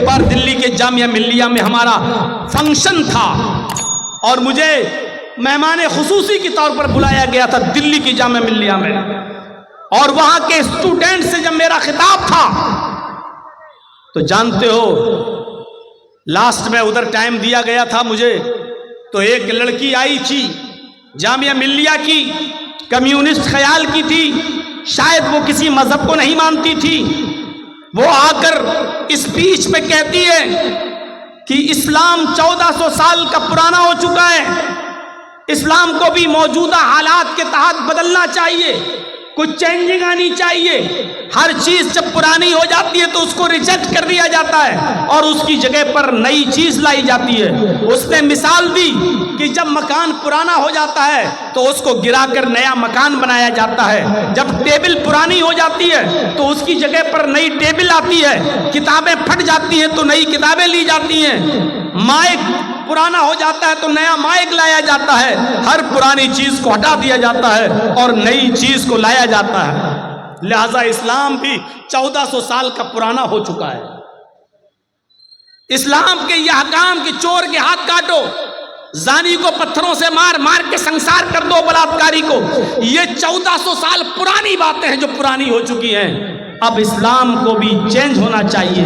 ایک بار دلی کے جامعہ ملیہ میں ہمارا فنکشن تھا اور مجھے مہمان خصوصی کے طور پر بلایا گیا تھا دلی کی جامعہ ملیہ میں، اور وہاں کے اسٹوڈنٹ سے جب میرا خطاب تھا تو جانتے ہو لاسٹ میں ادھر ٹائم دیا گیا تھا مجھے، تو ایک لڑکی آئی تھی جامعہ ملیہ کی، کمیونسٹ خیال کی تھی، شاید وہ کسی مذہب کو نہیں مانتی تھی، وہ آ کر اسپیچ میں کہتی ہے کہ اسلام 1400 سال کا پرانا ہو چکا ہے، اسلام کو بھی موجودہ حالات کے تحت بدلنا چاہیے، کچھ چینجنگ آنی چاہیے، ہر چیز جب پرانی ہو جاتی ہے تو اس کو ریجیکٹ کر دیا جاتا ہے اور اس کی جگہ پر نئی چیز لائی جاتی ہے۔ اس نے مثال دی کہ جب مکان پرانا ہو جاتا ہے تو اس کو گرا کر نیا مکان بنایا جاتا ہے، جب ٹیبل پرانی ہو جاتی ہے تو اس کی جگہ پر نئی ٹیبل آتی ہے، کتابیں پھٹ جاتی ہیں تو نئی کتابیں لی جاتی ہیں، مائک پرانا ہو جاتا ہے تو نیا مائک لایا جاتا ہے، ہر پرانی چیز کو ہٹا دیا جاتا ہے اور نئی چیز کو لایا جاتا ہے۔ لہذا اسلام بھی 1400 سال کا پرانا ہو چکا ہے۔ اسلام کے یہ حکام کہ چور کے ہاتھ کاٹو، زانی کو پتھروں سے مار مار کے سنسار کر دو، بلااتکاری کو، یہ 1400 سال پرانی باتیں ہیں جو پرانی ہو چکی ہیں۔ اب اسلام کو بھی چینج ہونا چاہیے،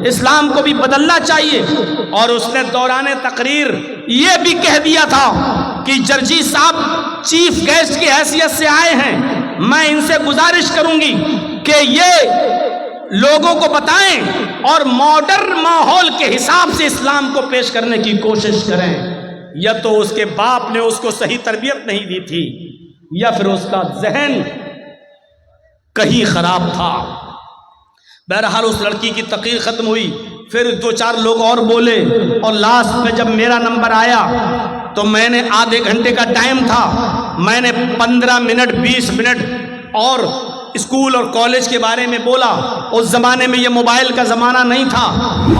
اسلام کو بھی بدلنا چاہیے۔ اور اس نے دوران تقریر یہ بھی کہہ دیا تھا کہ جرجی صاحب چیف گیسٹ کی حیثیت سے آئے ہیں، میں ان سے گزارش کروں گی کہ یہ لوگوں کو بتائیں اور ماڈرن ماحول کے حساب سے اسلام کو پیش کرنے کی کوشش کریں۔ یا تو اس کے باپ نے اس کو صحیح تربیت نہیں دی تھی یا پھر اس کا ذہن کہیں خراب تھا۔ بہرحال اس لڑکی کی تقریر ختم ہوئی، پھر 2-4 لوگ اور بولے، اور لاسٹ میں جب میرا نمبر آیا تو میں نے آدھے گھنٹے کا ٹائم تھا، میں نے 15 منٹ 20 منٹ اور اسکول اور کالج کے بارے میں بولا۔ اس زمانے میں یہ موبائل کا زمانہ نہیں تھا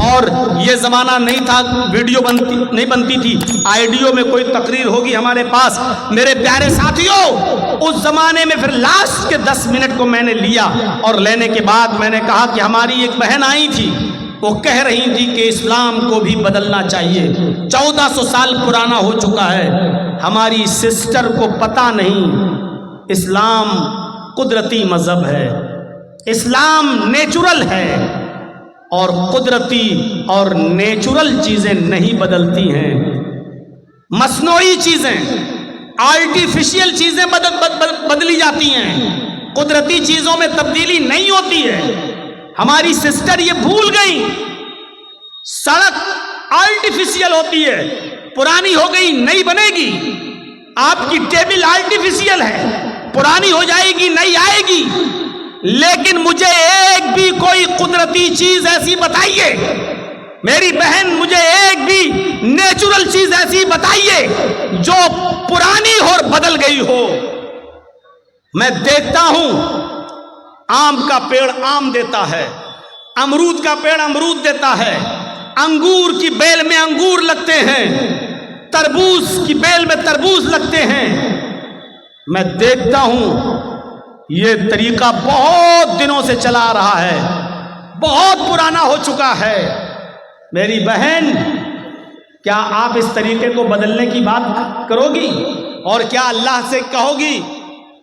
اور یہ زمانہ نہیں تھا ویڈیو نہیں بنتی تھی، آئیڈیو میں کوئی تقریر ہوگی ہمارے پاس۔ میرے پیارے ساتھیوں، اس زمانے میں پھر لاسٹ کے 10 منٹ کو میں نے لیا، اور لینے کے بعد میں نے کہا کہ ہماری ایک بہن آئی تھی، وہ کہہ رہی تھی کہ اسلام کو بھی بدلنا چاہیے، 1400 سال پرانا ہو چکا ہے۔ ہماری سسٹر کو پتہ نہیں اسلام قدرتی مذہب ہے، اسلام نیچرل ہے، اور قدرتی اور نیچرل چیزیں نہیں بدلتی ہیں، مصنوعی چیزیں، آرٹیفیشل چیزیں بدلی جاتی ہیں، قدرتی چیزوں میں تبدیلی نہیں ہوتی ہے۔ ہماری سسٹر یہ بھول گئی، سڑک آرٹیفیشل ہوتی ہے، پرانی ہو گئی نئی بنے گی، آپ کی ٹیبل آرٹیفیشل ہے، پرانی ہو جائے گی نئی آئے گی، لیکن مجھے ایک بھی کوئی قدرتی چیز ایسی بتائیے، میری بہن مجھے ایک بھی نیچرل چیز ایسی بتائیے جو پرانی اور بدل گئی ہو۔ میں دیکھتا ہوں آم کا پیڑ آم دیتا ہے، امرود کا پیڑ امرود دیتا ہے، انگور کی بیل میں انگور لگتے ہیں، تربوز کی بیل میں تربوز لگتے ہیں۔ میں دیکھتا ہوں یہ طریقہ بہت دنوں سے چلا آ رہا ہے، بہت پرانا ہو چکا ہے۔ میری بہن، کیا آپ اس طریقے کو بدلنے کی بات کرو گی؟ اور کیا اللہ سے کہو گی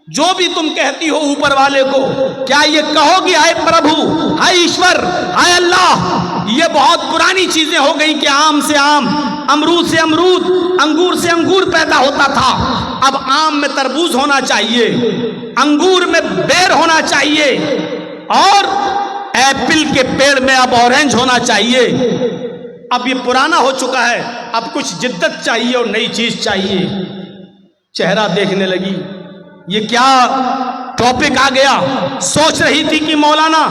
جو بھی تم کہتی ہو اوپر والے کو، کیا یہ کہو گی اے پربھو، اے ایشور، اے اللہ، یہ بہت پرانی چیزیں ہو گئی کہ آم سے آم، امرود سے امرود، انگور سے انگور پیدا ہوتا تھا، اب آم میں تربوز ہونا چاہیے، انگور میں بیر ہونا چاہیے، اور ایپل کے پیڑ میں اب اورنج ہونا چاہیے۔ اب یہ پرانا ہو چکا ہے، اب کچھ جدت چاہیے اور نئی چیز چاہیے۔ چہرہ دیکھنے لگی، یہ کیا ٹاپک آ گیا؟ سوچ رہی تھی کہ مولانا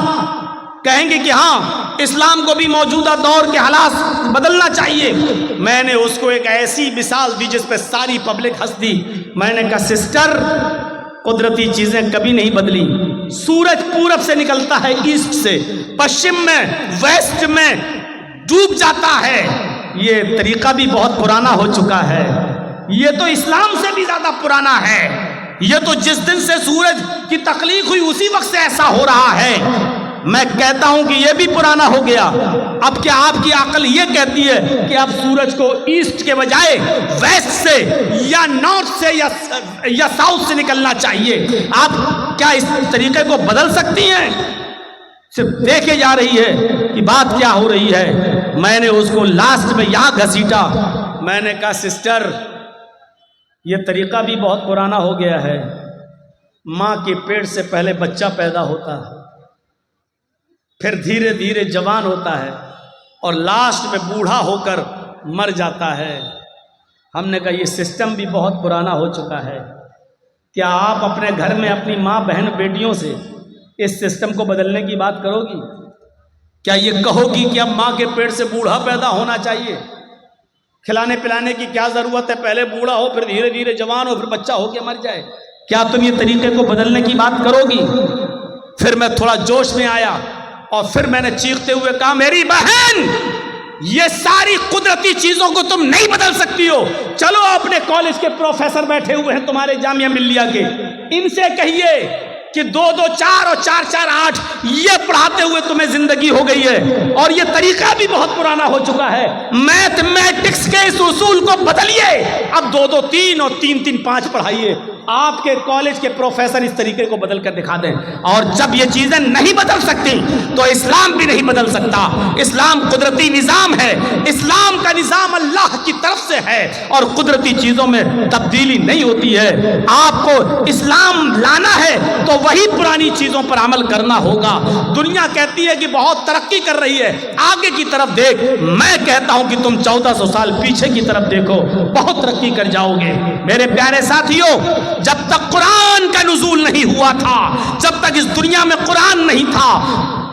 کہیں گے کہ ہاں اسلام کو بھی موجودہ دور کے حالات بدلنا چاہیے۔ میں نے اس کو ایک ایسی مثال دی جس پہ ساری پبلک ہنس دی۔ میں نے کہا سسٹر، قدرتی چیزیں کبھی نہیں بدلی، سورج پورب سے نکلتا ہے ایسٹ سے، پشچم میں ویسٹ میں ڈوب جاتا ہے، یہ طریقہ بھی بہت پرانا ہو چکا ہے، یہ تو اسلام سے بھی زیادہ پرانا ہے، یہ تو جس دن سے سورج کی تخلیق ہوئی اسی وقت سے ایسا ہو رہا ہے۔ میں کہتا ہوں کہ یہ بھی پرانا ہو گیا. اب کیا آپ کی عقل یہ کہتی ہے کہ اب سورج کو ایسٹ کے بجائے ویسٹ سے یا نارتھ سے یا ساؤتھ سے نکلنا چاہیے؟ آپ کیا اس طریقے کو بدل سکتی ہیں؟ صرف دیکھے جا رہی ہے کہ بات کیا ہو رہی ہے. میں نے اس کو لاسٹ میں یہاں گھسیٹا. میں نے کہا سسٹر یہ طریقہ بھی بہت پرانا ہو گیا ہے. ماں کے پیٹ سے پہلے بچہ پیدا ہوتا ہے، پھر دھیرے دھیرے جوان ہوتا ہے اور لاسٹ میں بوڑھا ہو کر مر جاتا ہے. ہم نے کہا یہ سسٹم بھی بہت پرانا ہو چکا ہے. کیا آپ اپنے گھر میں اپنی ماں بہن بیٹیوں سے اس سسٹم کو بدلنے کی بات کرو گی؟ کیا یہ کہو گی کہ اب ماں کے پیٹ سے بوڑھا پیدا ہونا چاہیے؟ کھلانے پلانے کی کیا ضرورت ہے؟ پہلے بوڑھا ہو، پھر دھیرے دھیرے جوان ہو، پھر بچہ ہو کے مر جائے. کیا تم یہ طریقے کو بدلنے کی بات کرو گی؟ پھر میں تھوڑا جوش میں آیا اور پھر میں نے چیختے ہوئے کہا میری بہن یہ ساری قدرتی چیزوں کو تم نہیں بدل سکتی ہو. چلو اپنے کالج کے پروفیسر بیٹھے ہوئے ہیں تمہارے جامعہ ملیہ کے، ان سے کہیے کہ 2 2 4 اور 4 4 8 یہ پڑھاتے ہوئے تمہیں زندگی ہو گئی ہے اور یہ طریقہ بھی بہت پرانا ہو چکا ہے. میتھمیٹکس کے اس اصول کو بدلیے. اب 2 2 3 اور 3 3 5 پڑھائیے. آپ کے کالج کے پروفیسر اس طریقے کو بدل کر دکھا دیں. اور جب یہ چیزیں نہیں بدل سکتی تو اسلام بھی نہیں بدل سکتا. اسلام قدرتی نظام ہے. اسلام کا نظام اللہ کی طرف سے ہے اور قدرتی چیزوں میں تبدیلی نہیں ہوتی ہے. آپ کو اسلام لانا ہے تو وہی پرانی چیزوں پر عمل کرنا ہوگا. دنیا کہتی ہے کہ بہت ترقی کر رہی ہے، آگے کی طرف دیکھ. میں کہتا ہوں کہ تم 1400 سال پیچھے کی طرف دیکھو، بہت ترقی کر جاؤ گے. میرے پیارے ساتھیوں، جب تک قرآن کا نزول نہیں ہوا تھا، جب تک اس دنیا میں قرآن نہیں تھا،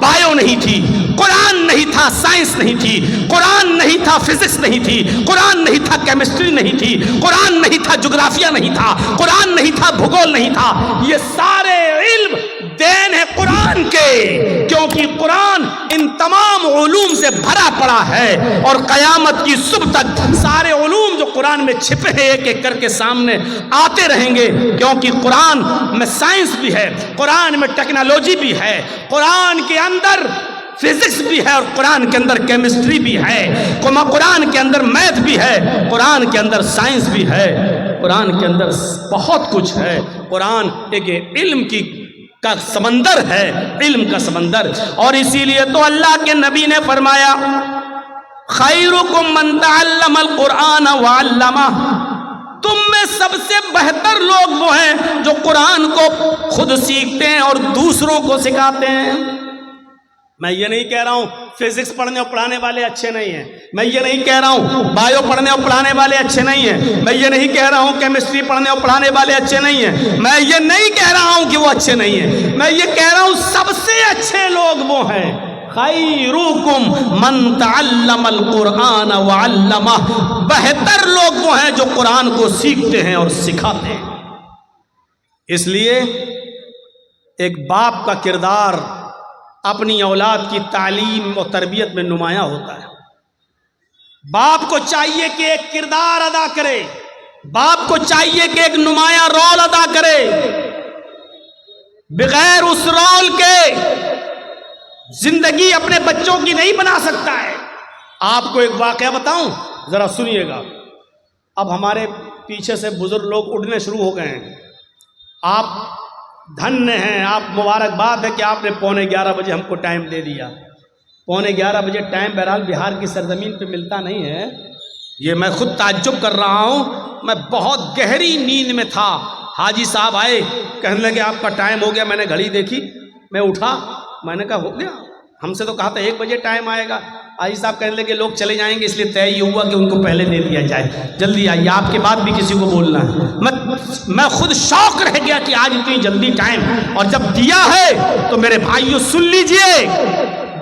بایو نہیں تھی، قرآن نہیں تھا، سائنس نہیں تھی، قرآن نہیں تھا، فزکس نہیں تھی، قرآن نہیں تھا، کیمسٹری نہیں تھی، قرآن نہیں تھا، جغرافیہ نہیں تھا، قرآن نہیں تھا، بھگول نہیں تھا. یہ سارے علم دین ہے قرآن کے، کیونکہ قرآن ان تمام علوم سے بھرا پڑا ہے اور قیامت کی صبح تک سارے علوم جو قرآن میں چھپے ہیں ایک ایک کر کے سامنے آتے رہیں گے. کیونکہ قرآن میں سائنس بھی ہے، قرآن میں ٹیکنالوجی بھی ہے، قرآن کے اندر فزکس بھی ہے اور قرآن کے اندر کیمسٹری بھی ہے، قرآن کے اندر میتھ بھی ہے، قرآن کے اندر سائنس بھی ہے، قرآن کے اندر بہت کچھ ہے. قرآن ایک علم کا سمندر ہے، علم کا سمندر. اور اسی لیے تو اللہ کے نبی نے فرمایا خیرکم من تعلم القرآن وعلمہ، تم میں سب سے بہتر لوگ وہ ہیں جو قرآن کو خود سیکھتے ہیں اور دوسروں کو سکھاتے ہیں. میں یہ نہیں کہہ رہا ہوں فزکس پڑھنے اور پڑھانے والے اچھے نہیں ہیں، میں یہ نہیں کہہ رہا ہوں بایو پڑھنے اور پڑھانے والے اچھے نہیں ہیں، میں یہ نہیں کہہ رہا ہوں کیمسٹری پڑھنے اور پڑھانے والے اچھے نہیں ہیں، میں یہ نہیں کہہ رہا ہوں کہ وہ اچھے نہیں ہیں. میں یہ کہہ رہا ہوں سب سے اچھے لوگ وہ ہیں خیرکم من تعلم القرآن وعلمہ، بہتر لوگ وہ ہیں جو قرآن کو سیکھتے ہیں اور سکھاتے ہیں. اس لیے ایک باپ کا کردار اپنی اولاد کی تعلیم اور تربیت میں نمایاں ہوتا ہے. باپ کو چاہیے کہ ایک کردار ادا کرے، باپ کو چاہیے کہ ایک نمایاں رول ادا کرے. بغیر اس رول کے زندگی اپنے بچوں کی نہیں بنا سکتا ہے. آپ کو ایک واقعہ بتاؤں، ذرا سنیے گا. اب ہمارے پیچھے سے بزرگ لوگ اٹھنے شروع ہو گئے ہیں. آپ دھن ہیں، آپ مبارکباد ہے کہ آپ نے 11:15 بجے ہم کو ٹائم دے دیا. 11:15 بجے ٹائم بہرحال بہار کی سرزمین پہ ملتا نہیں ہے. یہ میں خود تعجب کر رہا ہوں. میں بہت گہری نیند میں تھا. حاجی صاحب آئے، کہنے لگے آپ کا ٹائم ہو گیا. میں نے گھڑی دیکھی، میں اٹھا، میں نے کہا ہو گیا؟ ہم سے تو کہا تھا 1 بجے ٹائم آئے گا. حاجی صاحب کہنے لگے لوگ چلے جائیں گے اس لیے طے یہ ہوا کہ ان کو پہلے دے دیا جائے، جلدی آئیے، آپ کے بعد بھی کسی کو بولنا ہے. میں خود شوق رہ گیا کہ آج اتنی جلدی ٹائم، اور جب دیا ہے تو میرے بھائیوں سن لیجئے،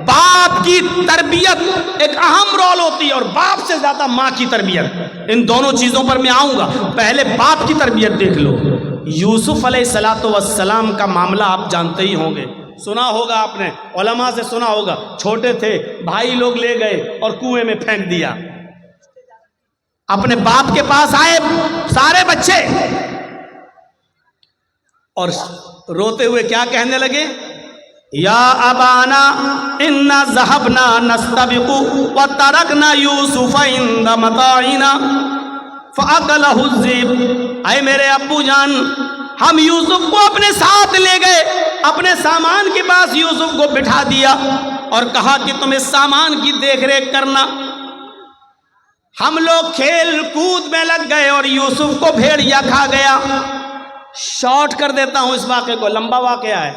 باپ کی تربیت ایک اہم رول ہوتی ہے اور باپ سے زیادہ ماں کی تربیت. ان دونوں چیزوں پر میں آؤں گا. پہلے باپ کی تربیت دیکھ لو. یوسف علیہ السلام کا معاملہ آپ جانتے ہی ہوں گے، سنا ہوگا آپ نے، علماء سے سنا ہوگا. چھوٹے تھے، بھائی لوگ لے گئے اور کنویں میں پھینک دیا. اپنے باپ کے پاس آئے سارے بچے اور روتے ہوئے کیا کہنے لگے؟ یا ابانا انا ذهبنا نستبق وترکنا یوسف عند متاعنا فاکلہ الذئب، اے میرے ابو جان، ہم یوسف کو اپنے ساتھ لے گئے، اپنے سامان کے پاس یوسف کو بٹھا دیا اور کہا کہ تم اس سامان کی دیکھ ریکھ کرنا۔ ہم لوگ کھیل کود میں لگ گئے اور یوسف کو بھیڑیا کھا گیا۔ شارٹ کر دیتا ہوں اس واقعے کو، لمبا واقعہ ہے۔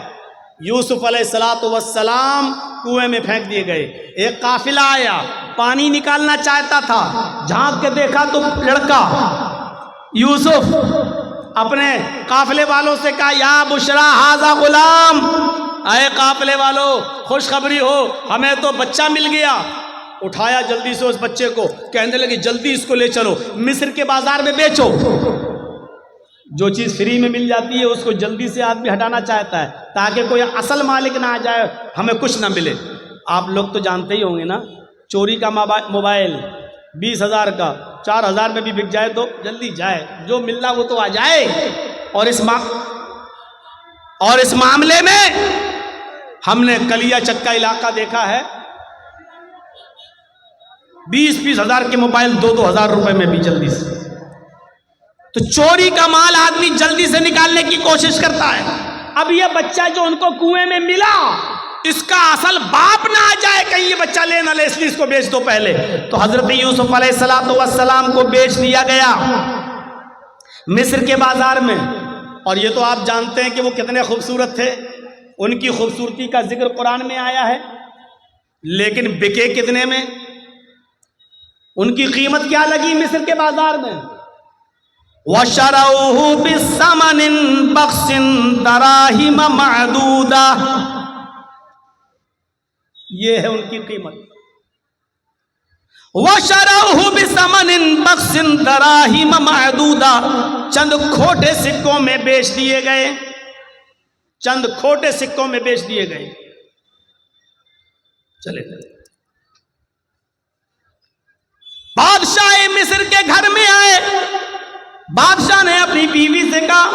یوسف علیہ السلام کنویں میں پھینک دیے گئے، ایک قافلہ آیا، پانی نکالنا چاہتا تھا، جھانک کے دیکھا تو لڑکا یوسف اپنے قافلے والوں سے کہا یا بشرا ھذا غلام، اے قافلے والوں خوشخبری ہو، ہمیں تو بچہ مل گیا۔ اٹھایا جلدی سے اس بچے کو، کہنے لگے جلدی اس کو لے چلو مصر کے بازار میں بیچو۔ جو چیز فری میں مل جاتی ہے اس کو جلدی سے آدمی ہٹانا چاہتا ہے تاکہ کوئی اصل مالک نہ آ جائے، ہمیں کچھ نہ ملے۔ آپ لوگ تو جانتے ہی ہوں گے نا، چوری کا موبائل 20,000 کا 4,000 میں بھی بک جائے تو جلدی جائے، جو مل رہا وہ تو آ جائے۔ اور اس معاملے میں ہم نے کلیا چکا علاقہ دیکھا ہے، 20-20 ہزار کے موبائل 2-2 ہزار روپے میں بھی جلدی سے۔ تو چوری کا مال آدمی جلدی سے نکالنے کی کوشش کرتا ہے۔ اب یہ بچہ جو ان کو کنویں میں ملا، اس کا اصل باپ نہ آ جائے کہیں یہ بچہ لے نہ لے، اس لیے اس کو بیچ دو پہلے۔ تو حضرت یوسف علیہ السلام کو بیچ دیا گیا مصر کے بازار میں۔ اور یہ تو آپ جانتے ہیں کہ وہ کتنے خوبصورت تھے، ان کی خوبصورتی کا ذکر قرآن میں آیا ہے، لیکن بکے کتنے میں؟ ان کی قیمت کیا لگی مصر کے بازار میں؟ وَشَرَوْهُ بِثَمَنٍ بَخْسٍ دَرَاهِمَ مَعْدُودَةٍ، یہ ہے ان کی قیمت۔ وَشَرَوْهُ بِثَمَنٍ بَخْسٍ دَرَاهِمَ مَعْدُودَةٍ، چند کھوٹے سکوں میں بیچ دیے گئے، چند کھوٹے سکوں میں بیچ دیے گئے۔ چلے بادشاہ مصر کے گھر میں آئے، بادشاہ نے اپنی بیوی سے کہا،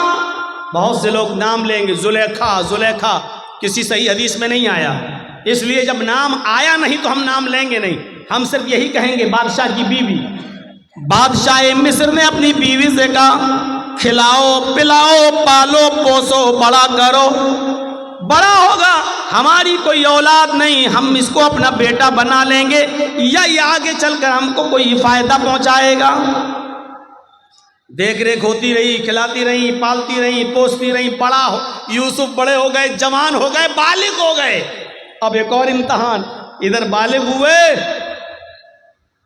بہت سے لوگ نام لیں گے، زلیخا کسی صحیح حدیث میں نہیں آیا، اس لیے جب نام آیا نہیں تو ہم نام لیں گے نہیں، ہم صرف یہی کہیں گے بادشاہ کی بیوی۔ بادشاہ مصر نے اپنی بیوی سے کہا، کھلاؤ پلاؤ پالو پوسو بڑا کرو، بڑا ہوگا ہماری کوئی اولاد نہیں، ہم اس کو اپنا بیٹا بنا لیں گے، یا یہ آگے چل کر ہم کو کوئی فائدہ پہنچائے گا۔ دیکھ ریکھ ہوتی رہی، کھلاتی رہی، پالتی رہی، پوستی رہی، بڑا ہو یوسف، بڑے ہو گئے، جوان ہو گئے، بالغ ہو گئے۔ اب ایک اور امتحان، ادھر بالغ ہوئے،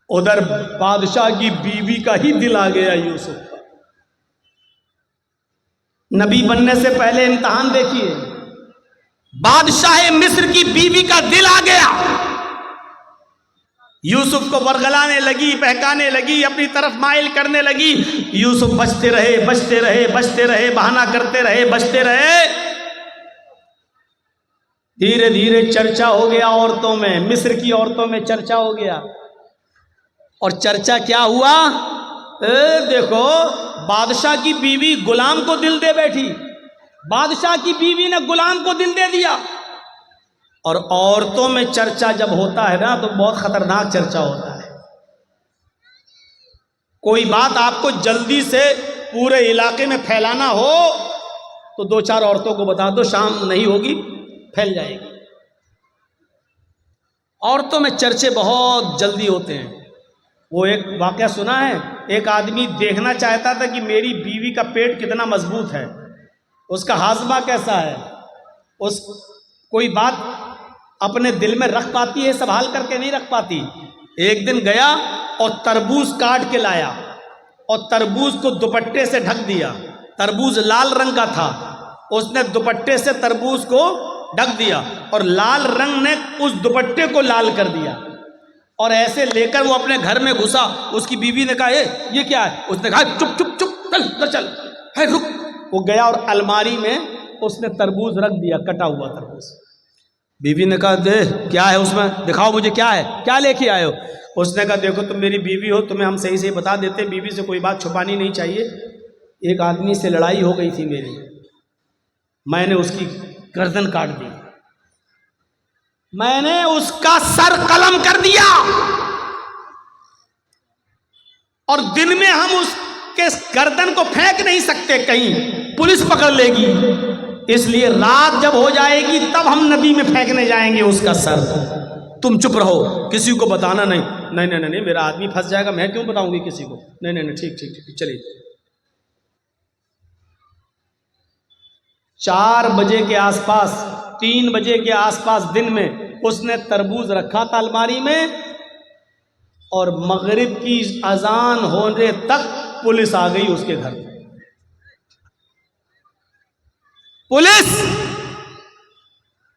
ادھر بادشاہ کی بیوی کا ہی دل آ گیا یوسف کا۔ نبی بننے سے پہلے امتحان دیکھیے، بادشاہ مصر کی بیوی کا دل آ گیا، یوسف کو ورغلانے لگی، بہکانے لگی، اپنی طرف مائل کرنے لگی۔ یوسف بچتے رہے، بہانہ کرتے رہے، بچتے رہے۔ دھیرے دھیرے چرچا ہو گیا عورتوں میں، مصر کی عورتوں میں چرچا ہو گیا۔ اور چرچا کیا ہوا؟ دیکھو بادشاہ کی بیوی غلام کو دل دے بیٹھی، بادشاہ کی بیوی نے غلام کو دل دے دیا۔ اور عورتوں میں چرچا جب ہوتا ہے نا تو بہت خطرناک چرچا ہوتا ہے۔ کوئی بات آپ کو جلدی سے پورے علاقے میں پھیلانا ہو تو 2-4 عورتوں کو بتا دو، شام نہیں ہوگی پھیل جائے گی۔ عورتوں میں چرچے بہت جلدی ہوتے ہیں۔ وہ ایک واقعہ سنا ہے، ایک آدمی دیکھنا چاہتا تھا کہ میری بیوی کا پیٹ کتنا مضبوط ہے، اس کا ہاضمہ کیسا ہے، اس کوئی بات اپنے دل میں رکھ پاتی ہے، سنبھال کر کے نہیں رکھ پاتی۔ ایک دن گیا اور تربوز کاٹ کے لایا اور تربوز کو دوپٹے سے ڈھک دیا۔ تربوز لال رنگ کا تھا، اس نے دوپٹے سے تربوز کو ڈھک دیا اور لال رنگ نے اس دوپٹے کو لال کر دیا، اور ایسے لے کر وہ اپنے گھر میں گھسا۔ اس کی بیوی نے کہا یہ کیا ہے؟ اس نے کہا چپ چپ چپ چل رک۔ وہ گیا اور الماری میں اس نے تربوز رکھ دیا، کٹا ہوا تربوز۔ بیوی نے کہا دے کیا ہے اس میں، دکھاؤ مجھے کیا ہے، کیا لے کے آئے ہو؟ اس نے کہا دیکھو تم میری بیوی ہو، تمہیں ہم صحیح سے بتا دیتے، بیوی سے کوئی بات چھپانی نہیں چاہیے۔ ایک آدمی سے لڑائی ہو گئی تھی میری، میں نے اس کی گردن کاٹ دی، میں نے اس کا سر قلم کر دیا، اور دن میں ہم اس کے گردن کو پھینک نہیں سکتے، کہیں پولیس پکڑ لے گی، اس لیے رات جب ہو جائے گی تب ہم ندی میں پھینکنے جائیں گے اس کا سر۔ تم چپ رہو، کسی کو بتانا نہیں۔ نہیں نہیں نہیں، میرا آدمی پھنس جائے گا، میں کیوں بتاؤں گی کسی کو؟ نہیں نہیں نہیں، ٹھیک ٹھیک ٹھیک، چلیے۔ 4 بجے کے آس پاس، 3 بجے کے آس پاس دن میں اس نے تربوز رکھا تھا الماری میں، اور مغرب کی اذان ہونے تک پولیس آ گئی اس کے گھر۔ پولیس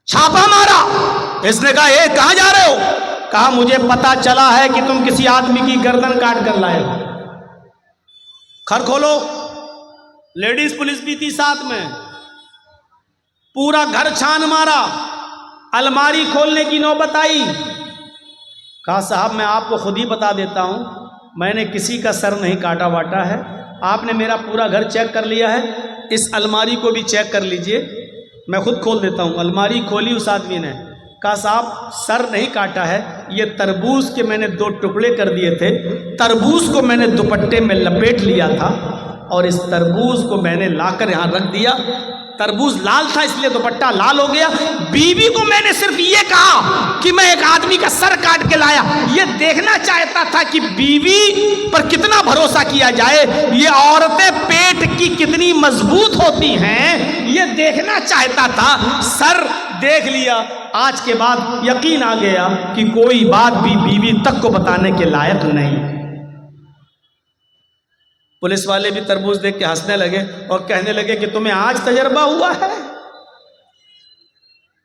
چھاپا مارا، اس نے کہا اے کہاں جا رہے ہو؟ کہا مجھے پتا چلا ہے کہ تم کسی آدمی کی گردن کاٹ کر لائے ہو۔ گھر کھولو، لیڈیز پولیس بھی تھی ساتھ میں، پورا گھر چھان مارا، الماری کھولنے کی نوبت آئی۔ کہا صاحب میں آپ کو خود ہی بتا دیتا ہوں، میں نے کسی کا سر نہیں کاٹا واٹا ہے، آپ نے میرا پورا گھر چیک کر لیا ہے، اس الماری کو بھی چیک کر لیجئے، میں خود کھول دیتا ہوں۔ الماری کھولی اس آدمی نے، کہا صاحب سر نہیں کاٹا ہے، یہ تربوز کے میں نے 2 ٹکڑے کر دیے تھے، تربوز کو میں نے دوپٹے میں لپیٹ لیا تھا، اور اس تربوز کو میں نے لا کر یہاں رکھ دیا، تربوز لال تھا اس لیے دوپٹہ لال ہو گیا۔ بیوی کو میں نے صرف یہ کہا کہ میں ایک آدمی کا سر کاٹ کے لایا، یہ دیکھنا چاہتا تھا کہ بیوی پر کتنا بھروسہ کیا جائے، یہ عورتیں پیٹ کی کتنی مضبوط ہوتی ہیں، یہ دیکھنا چاہتا تھا۔ سر دیکھ لیا، آج کے بعد یقین آ گیا کہ کوئی بات بھی بیوی تک کو بتانے کے لائق نہیں۔ پولیس والے بھی تربوز دیکھ کے ہنسنے لگے اور کہنے لگے کہ تمہیں آج تجربہ ہوا ہے؟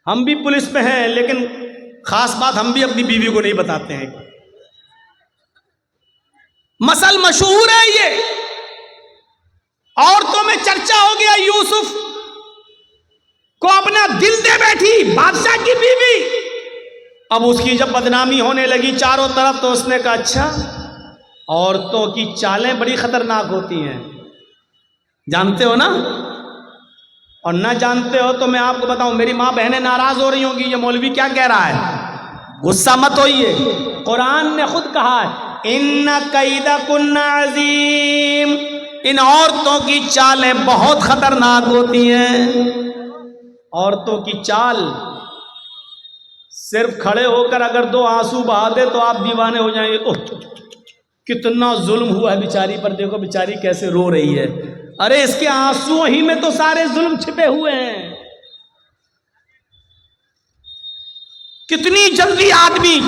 ہم بھی پولیس میں ہیں، لیکن خاص بات ہم بھی اپنی بیوی کو نہیں بتاتے ہیں۔ مسل مشہور ہے، یہ عورتوں میں چرچا ہو گیا۔ یوسف کو اپنا دل دے بیٹھی بادشاہ کی بیوی، اب اس کی جب بدنامی ہونے لگی چاروں طرف، تو اس نے کہا اچھا عورتوں کی چالیں بڑی خطرناک ہوتی ہیں، جانتے ہو نا؟ اور نہ جانتے ہو تو میں آپ کو بتاؤں، میری ماں بہنیں ناراض ہو رہی ہوں گی، یہ مولوی کیا کہہ رہا ہے، غصہ مت ہوئیے۔ قرآن نے خود کہا ہے ان کیدکن عظیم، ان عورتوں کی چالیں بہت خطرناک ہوتی ہیں۔ عورتوں کی چال، صرف کھڑے ہو کر اگر 2 آنسو بہا دے تو آپ دیوانے ہو جائیں گے، اوہ کتنا ظلم ہوا ہے بیچاری پر، دیکھو بیچاری کیسے رو رہی ہے، ارے اس کے آنسو ہی میں تو سارے ظلم چھپے ہوئے ہیں۔ کتنی جلدی آدمی،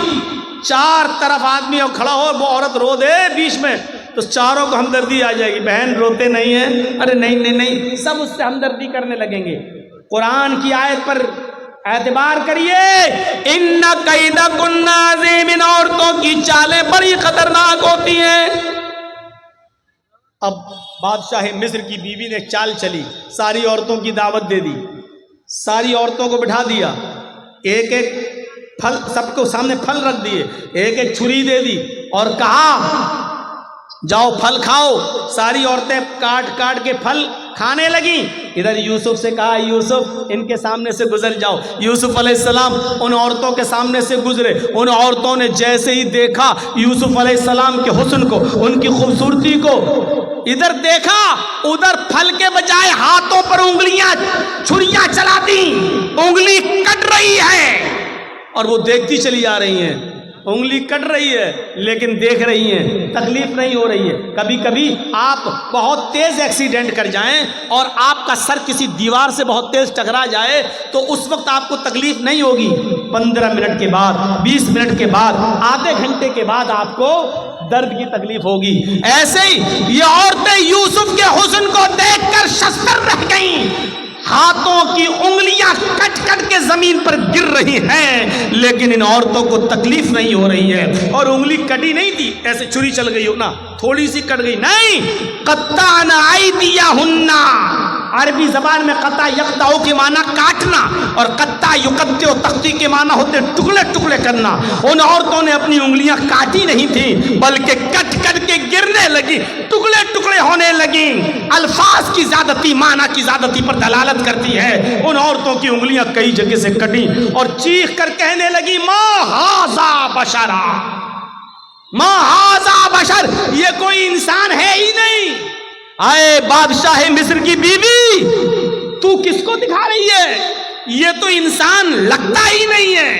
4 طرف آدمی اور کھڑا ہو، وہ عورت رو دے بیچ میں تو چاروں کو ہمدردی آ جائے گی، بہن روتے نہیں ہیں، ارے نہیں نہیں نہیں، سب اس سے ہمدردی کرنے لگیں گے۔ قرآن کی آیت پر اعتبار کریے، ان کیدکن عظیم، ان عورتوں کی چالیں بڑی خطرناک ہوتی ہیں۔ اب بادشاہ مصر کی بیوی نے چال چلی، ساری عورتوں کی دعوت دے دی، ساری عورتوں کو بٹھا دیا، ایک ایک پھل سب کو سامنے پھل رکھ دیے، ایک ایک چھری دے دی اور کہا جاؤ پھل کھاؤ۔ ساری عورتیں کاٹ کاٹ کے پھل کھانے لگیں۔ ادھر یوسف سے کہا یوسف ان کے سامنے سے گزر جاؤ۔ یوسف علیہ السلام ان عورتوں کے سامنے سے گزرے، ان عورتوں نے جیسے ہی دیکھا یوسف علیہ السلام کے حسن کو، ان کی خوبصورتی کو، ادھر دیکھا ادھر پھل کے بجائے ہاتھوں پر انگلیاں چھریاں چلا دیں، انگلی کٹ رہی ہے اور وہ دیکھتی چلی آ رہی ہیں، انگلی کٹ رہی ہے لیکن دیکھ رہی ہیں، تکلیف نہیں ہو رہی ہے۔ کبھی کبھی آپ بہت تیز ایکسیڈنٹ کر جائیں اور آپ کا سر کسی دیوار سے بہت تیز ٹکرا جائے تو اس وقت آپ کو تکلیف نہیں ہوگی، 15 منٹ کے بعد، 20 منٹ کے بعد، آدھے گھنٹے کے بعد آپ کو درد کی تکلیف ہوگی۔ ایسے ہی یہ عورتیں یوسف کے حسن کو دیکھ کر شستر رہ گئیں، ہاتھوں کی انگلیاں کٹ کٹ کے زمین پر گر رہی ہیں، لیکن ان عورتوں کو تکلیف نہیں ہو رہی ہے۔ اور انگلی کٹی نہیں تھی ایسے چھری چل گئی ہو نا، تھوڑی سی کٹ گئی، نہیں، قطعنا ایدیہن، عربی زبان میں قطع یقطع کے معنی کاٹنا اور قطع یقطع تختی کے معنی ہوتے ٹکڑے ٹکڑے کرنا۔ ان عورتوں نے اپنی انگلیاں کاٹی نہیں تھی بلکہ کٹ کٹ کے گرنے لگی، ٹکڑے ٹکڑے ہونے لگیں. الفاظ کی زیادتی معنی کی زیادتی پر دلالت کرتی ہے. ان عورتوں کی انگلیاں کئی جگہ سے کٹی اور چیخ کر کہنے لگی ما ھذا بشرا، ما ھذا بشر، یہ کوئی انسان ہے ہی نہیں. آئے بادشاہ مصر کی بیوی، تو کس کو دکھا رہی ہے؟ یہ تو انسان لگتا ہی نہیں ہے.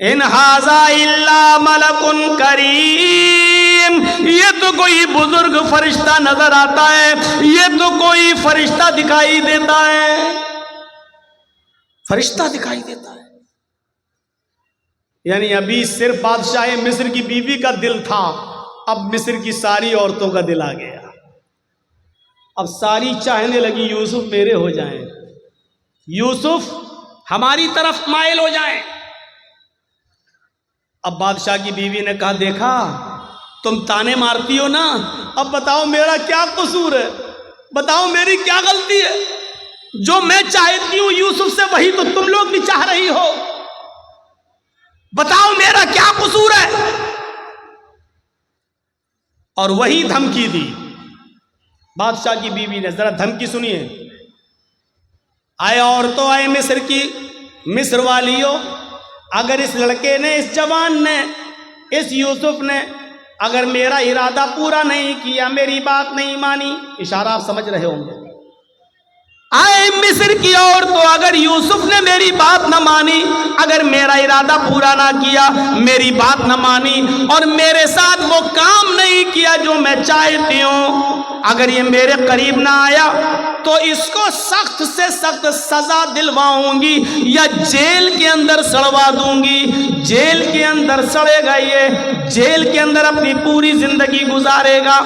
ان ھذا الا ملک کریم، یہ تو کوئی بزرگ فرشتہ نظر آتا ہے، یہ تو کوئی فرشتہ دکھائی دیتا ہے، فرشتہ دکھائی دیتا ہے. یعنی ابھی صرف بادشاہ مصر کی بیوی کا دل تھا، اب مصر کی ساری عورتوں کا دل آ گیا. اب ساری چاہنے لگی یوسف میرے ہو جائیں، یوسف ہماری طرف مائل ہو جائیں. اب بادشاہ کی بیوی نے کہا دیکھا تم تانے مارتی ہو نا، اب بتاؤ میرا کیا قصور ہے، بتاؤ میری کیا غلطی ہے؟ جو میں چاہتی ہوں یوسف سے وہی تو تم لوگ بھی چاہ رہی ہو، بتاؤ میرا کیا قصور ہے؟ اور وہی دھمکی دی بادشاہ کی بیوی نے. ذرا دھمکی سنیے. آئے عورتوں، آئے مصر کی، مصر والیوں، اگر اس لڑکے نے، اس جوان نے، اس یوسف نے اگر میرا ارادہ پورا نہیں کیا، میری بات نہیں مانی، اشارہ آپ سمجھ رہے ہوں گے. آئے مصر کی عورتوں، اگر یوسف نے میری بات نہ مانی، اگر میرا ارادہ پورا نہ کیا، میری بات نہ مانی اور میرے ساتھ وہ کام نہیں کیا جو میں چاہتی ہوں، اگر یہ میرے قریب نہ آیا تو اس کو سخت سے سخت سزا دلواؤں گی یا جیل کے اندر سڑوا دوں گی. جیل کے اندر سڑے گا، یہ جیل کے اندر اپنی پوری زندگی گزارے گا.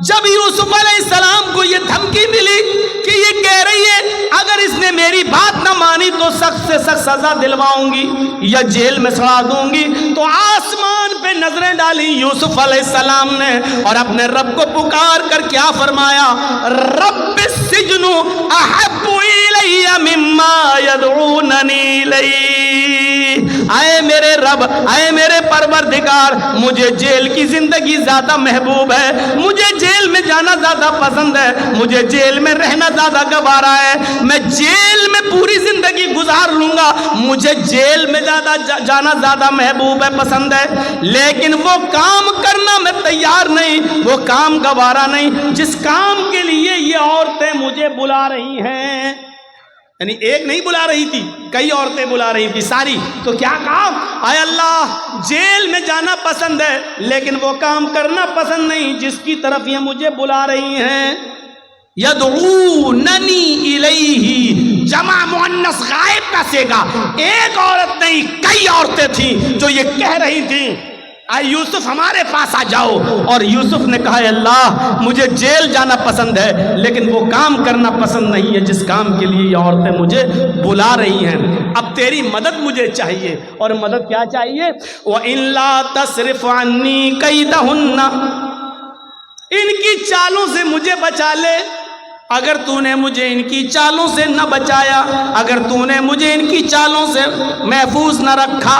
جب یوسف علیہ السلام کو یہ دھمکی ملی کہ یہ کہہ رہی ہے اگر اس نے میری بات نہ مانی تو سخت سے سخت سزا دلواؤں گی یا جیل میں سڑا دوں گی، تو آسمان پہ نظریں ڈالی یوسف علیہ السلام نے اور اپنے رب کو پکار کر کیا فرمایا؟ رب السجن احب الی مما یدعوننی الیہ. اے میرے رب، اے میرے پروردگار، مجھے جیل کی زندگی زیادہ محبوب ہے، مجھے جیل میں جانا زیادہ پسند ہے، مجھے جیل میں رہنا زیادہ گوارا ہے، میں جیل میں پوری زندگی گزار لوں گا، مجھے جیل میں جانا زیادہ محبوب ہے، پسند ہے. لیکن وہ کام کرنا میں تیار نہیں، وہ کام گوارا نہیں جس کام کے لیے یہ عورتیں مجھے بلا رہی ہیں. یعنی ایک نہیں بلا رہی تھی، کئی عورتیں بلا رہی تھی ساری. تو کیا کہا؟ اے اللہ، جیل میں جانا پسند ہے لیکن وہ کام کرنا پسند نہیں جس کی طرف یہ مجھے بلا رہی ہیں. یدعوننی الیہ، جمع مؤنث غائب کا صیغہ، ایک عورت نہیں کئی عورتیں تھیں جو یہ کہہ رہی تھیں اے یوسف ہمارے پاس آ جاؤ. اور یوسف نے کہا اے اللہ، مجھے جیل جانا پسند ہے لیکن وہ کام کرنا پسند نہیں ہے جس کام کے لیے یہ عورتیں مجھے بلا رہی ہیں. اب تیری مدد مجھے چاہیے. اور مدد کیا چاہیے؟ وَإِن لَا تَصْرِفْ عَنِّي كَيْدَهُنَّ، ان کی چالوں سے مجھے بچا لے. اگر تو نے مجھے ان کی چالوں سے نہ بچایا، اگر تو نے مجھے ان کی چالوں سے محفوظ نہ رکھا،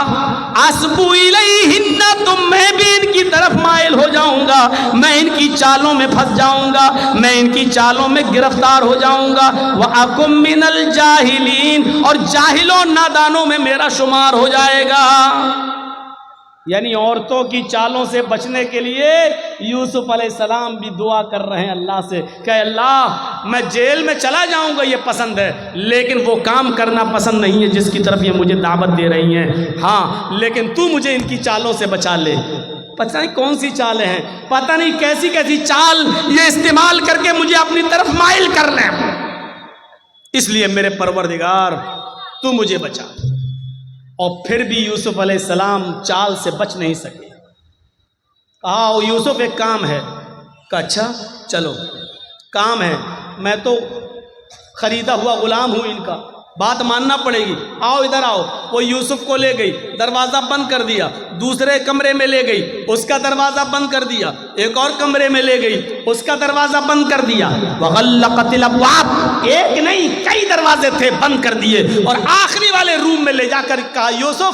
اَسْبُ إِلَيْهِنَّ، تو میں بھی ان کی طرف مائل ہو جاؤں گا، میں ان کی چالوں میں پھنس جاؤں گا، میں ان کی چالوں میں گرفتار ہو جاؤں گا. وَأَكُن مِّنَ الْجَاهِلِينَ، اور جاہلوں نادانوں میں میرا شمار ہو جائے گا. یعنی عورتوں کی چالوں سے بچنے کے لیے یوسف علیہ السلام بھی دعا کر رہے ہیں اللہ سے کہ اللہ، میں جیل میں چلا جاؤں گا یہ پسند ہے لیکن وہ کام کرنا پسند نہیں ہے جس کی طرف یہ مجھے دعوت دے رہی ہیں. ہاں لیکن تو مجھے ان کی چالوں سے بچا لے. پتہ نہیں کون سی چالیں ہیں، پتہ نہیں کیسی کیسی چال یہ استعمال کر کے مجھے اپنی طرف مائل کر لیں. اس لیے میرے پروردگار تو مجھے بچا. اور پھر بھی یوسف علیہ السلام چال سے بچ نہیں سکے. آؤ یوسف، ایک کام ہے. کہ اچھا چلو کام ہے، میں تو خریدا ہوا غلام ہوں ان کا، بات ماننا پڑے گی. آؤ ادھر آؤ. وہ یوسف کو لے گئی، دروازہ بند کر دیا. دوسرے کمرے میں لے گئی، اس کا دروازہ بند کر دیا. ایک اور کمرے میں لے گئی، اس کا دروازہ بند کر دیا. وغلقت الابواب، ایک نہیں کئی دروازے تھے بند کر دیے. اور آخری والے روم میں لے جا کر کہا یوسف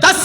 10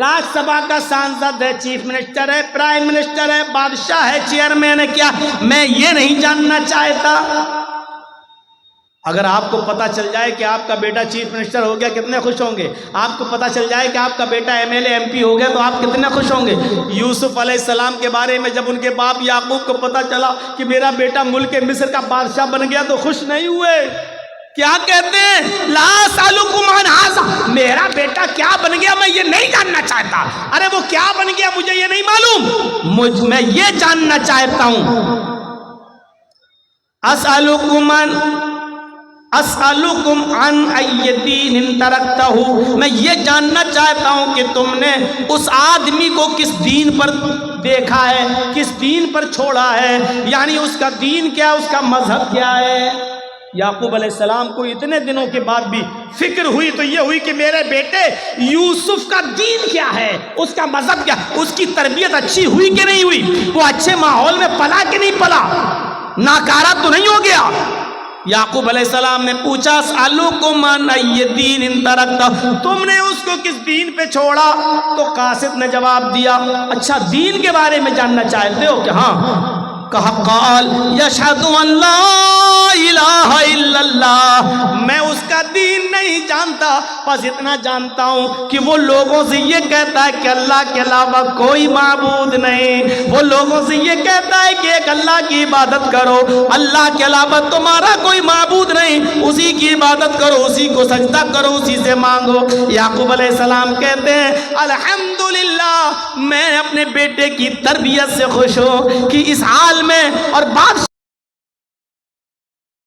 راج سبھا کا سانسد ہے، چیف منسٹر ہے، پرائم منسٹر ہے، بادشاہ ہے، چیئرمین ہے، کیا میں یہ نہیں جاننا چاہتا؟ اگر آپ کو پتا چل جائے کہ آپ کا بیٹا چیف منسٹر ہو گیا کتنے خوش ہوں گے؟ آپ کو پتا چل جائے کہ آپ کا بیٹا M L A M P ہو گیا تو آپ کتنے خوش ہوں گے؟ یوسف علیہ السلام کے بارے میں جب ان کے باپ یعقوب کو پتا چلا کہ میرا بیٹا ملک مصر کا بادشاہ بن گیا تو خوش نہیں ہوئے؟ کیا کہتے ہیں؟ لا اسألکم عن ھذا، میرا بیٹا کیا بن گیا میں یہ نہیں جاننا چاہتا۔ ارے وہ کیا بن گیا مجھے یہ نہیں معلوم، میں یہ جاننا چاہتا ہوں۔ اسألکم عن ای دین ترکتہ، میں یہ جاننا چاہتا ہوں کہ تم نے اس آدمی کو کس دین پر دیکھا ہے، کس دین پر چھوڑا ہے، یعنی اس کا دین کیا، اس کا مذہب کیا ہے۔ یعقوب علیہ السلام کو اتنے دنوں کے بعد بھی فکر ہوئی تو یہ ہوئی کہ میرے بیٹے یوسف کا دین کیا ہے، اس کا مذہب کیا، اس کی تربیت اچھی ہوئی کہ نہیں ہوئی، وہ اچھے ماحول میں پلا کہ نہیں پلا، ناکارہ تو نہیں ہو گیا۔ یعقوب علیہ السلام نے پوچھا اسألکم عن ای دین ترکتہ، تم نے اس کو کس دین پہ چھوڑا؟ تو قاصد نے جواب دیا اچھا دین کے بارے میں جاننا چاہتے ہو کہ ہاں؟ کہا قال یشہد ان لا الہ الا اللہ، میں اس کا دین نہیں جانتا، بس اتنا جانتا ہوں کہ وہ لوگوں سے یہ کہتا ہے کہ اللہ کے علاوہ کوئی معبود نہیں، وہ لوگوں سے یہ کہتا ہے کہ ایک اللہ کی عبادت کرو، اللہ کے علاوہ تمہارا کوئی معبود نہیں، اسی کی عبادت کرو، اسی کو سجدہ کرو، اسی سے مانگو۔ یعقوب علیہ السلام کہتے ہیں الحمدللہ، میں اپنے بیٹے کی تربیت سے خوش ہوں کہ اس حال میں اور بات